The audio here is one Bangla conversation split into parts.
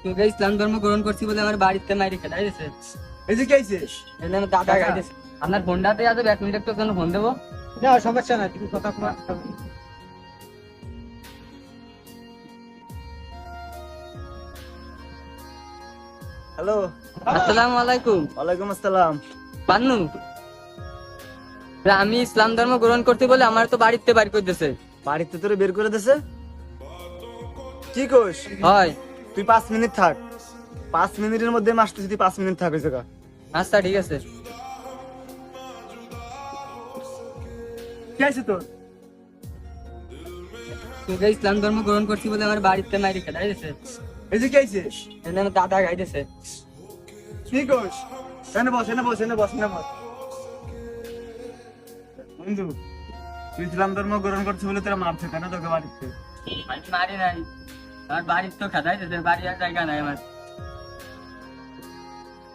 তোকে ইসলাম ধর্ম গ্রহণ করছি বলে আমার বাড়িতে মাইরে খেলা গেছে। এই যে কেছে এনে আমার দাদা গাইতেছে। আপনার ফোনটাতে আছে, 1 মিনিট একটু জন্য ফোন দেবো। না সমস্যা নাই, তুমি কথা কর। হ্যালো, আসসালামু আলাইকুম। ওয়ালাইকুম আসসালাম। পান্নু, আমি ইসলাম ধর্ম গ্রহণ করতে বলে আমার তো বাড়িতে বাড়ি করতেছে। বাড়িতে তোরে বের করে দিছে? কি কোস? হয়। তুই 5 মিনিট থাক, 5 মিনিটের মধ্যে আমি আসতেছি, তুই 5 মিনিট থাক ওই জায়গা। আচ্ছা ঠিক আছে। কি আছে তোর? তোকে ইসলাম ধর্ম গ্রহণ করছি বলে আমার বাড়িতে মাইরে খেলা গেছে। এই যে কেছে এনে আমার দাদা গাইতেছে। কি কোস? এনে বস, এনে বস, এনে বস, এনে বস। বন্ধু, তুই ইসলাম ধর্ম গ্রহণ করছিস বলে তোরা মারছে কেন তোকে বাড়িতে? আমি মারি নাই, আমার বাড়ির তো খেলাই দিতে, বাড়ি আর জায়গা নাই আমার।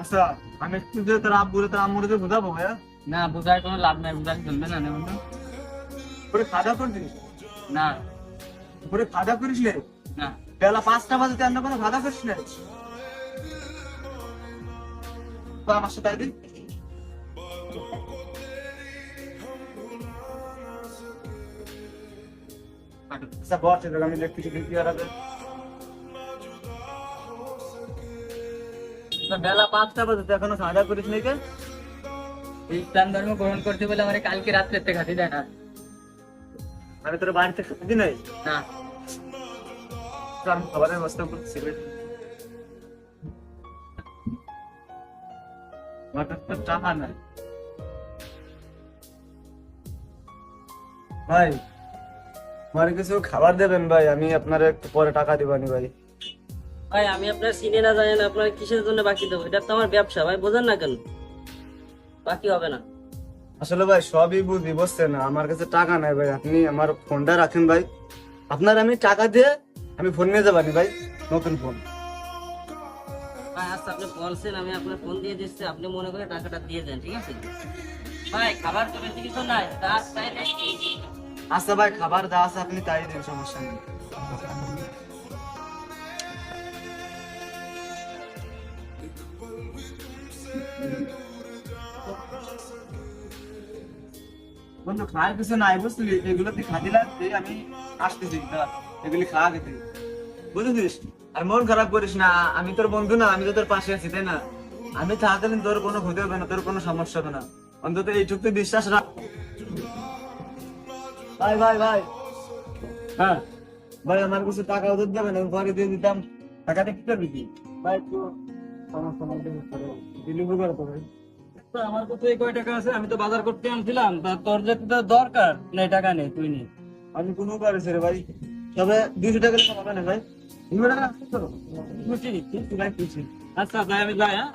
আচ্ছা, আমি একটু যে তোর আব্বুরে তোর আম্মুরে যে বুঝাবো ভাইয়া। না, বুঝার কোনো লাভ নাই, বুঝার চলবে না না বন্ধু। ওরে খাওয়া করছিস? না ওরে খাওয়া করিস নে? না। বেলা 5টা বাজে তুই অন্য কোনো খাওয়া করিস না? তো আমার সাথে আইবি? আচ্ছা বস, এবার আমি দেখতেছি কি আর আছে। বেলা 5টা বাজে তুই এখনো খাওয়া করিস নাই কে? ইসলাম ধর্ম গ্রহণ করতে বলে আমার কালকে রাত্রে খাতি দেয় না। আমি তোর বাড়িতে খাবি নাই? না। আমি খাবারের ব্যবস্থা করছি। হঠাৎ তো টাকা নাই ভাই, আমার কিছু খাবার দেবেন ভাই, আমি আপনার একটু পরে টাকা দিবানি ভাই। ভাই আমি আপনার চিনি না জানি না, আপনার কিসের জন্য বাকি দেবো? এটা তো আমার ব্যবসা ভাই, বোঝেন না কেন? বাকি হবে না। আসলে ভাই সবই বুঝি, বুঝছেন না, আমার কাছে টাকা নাই ভাই, আপনি আমার ফোনটা রাখেন ভাই, আপনার আমি টাকা দিয়ে আমি ফোন নিয়ে যাবানি ভাই, নতুন ফোন। ভাই আচ্ছা, আপনি বলছেন, আমি আপনার ফোন দিয়ে দিচ্ছি, আপনি মনে করে টাকাটা দিয়ে দেন, ঠিক আছে? ভাই খাবার তো বেশি কিছু নাই, তাই নাকি? আচ্ছা ভাই, খাবার যা আছে আপনি তাই দিন, সমস্যা নেই। বন্ধু খাওয়ার কিছু নাই বুঝলি, এগুলো তুই খাতি লাগবে, আমি আসতেছি দাঁড়া, এগুলি খাওয়া খেতে বুঝেছিস। আর মন খারাপ করিস না, আমি তোর বন্ধু না, আমি তো তোর পাশে আছি তাই না? আমি থাকাকালীন তোর কোনো ক্ষতি হবে না, তোর কোনো সমস্যা হবে না, অন্তত এইটুকু তুই বিশ্বাস রাখ। ভাই ভাই ভাই, হ্যাঁ ভাই, আমার কিছু টাকা ওদের দেবেন, আমি পরে দিয়ে দিতাম, টাকাটা কি করবি কি ভাই? একটু সমস্যা মধ্যে দিলি উপকার করে। আমার কাছে এই কয় টাকা আছে, আমি তো বাজার করতে আনছিলাম, তা তোর যে দরকার নেই, টাকা নেই, তুই নে। আমি কোনো পারেছি রে ভাই, তবে 200 টাকা হবে না ভাই? 200 টাকা আছে তো? খুশি খুশি ভাই, খুশি। আচ্ছা যাই, আমি যাই। হ্যাঁ।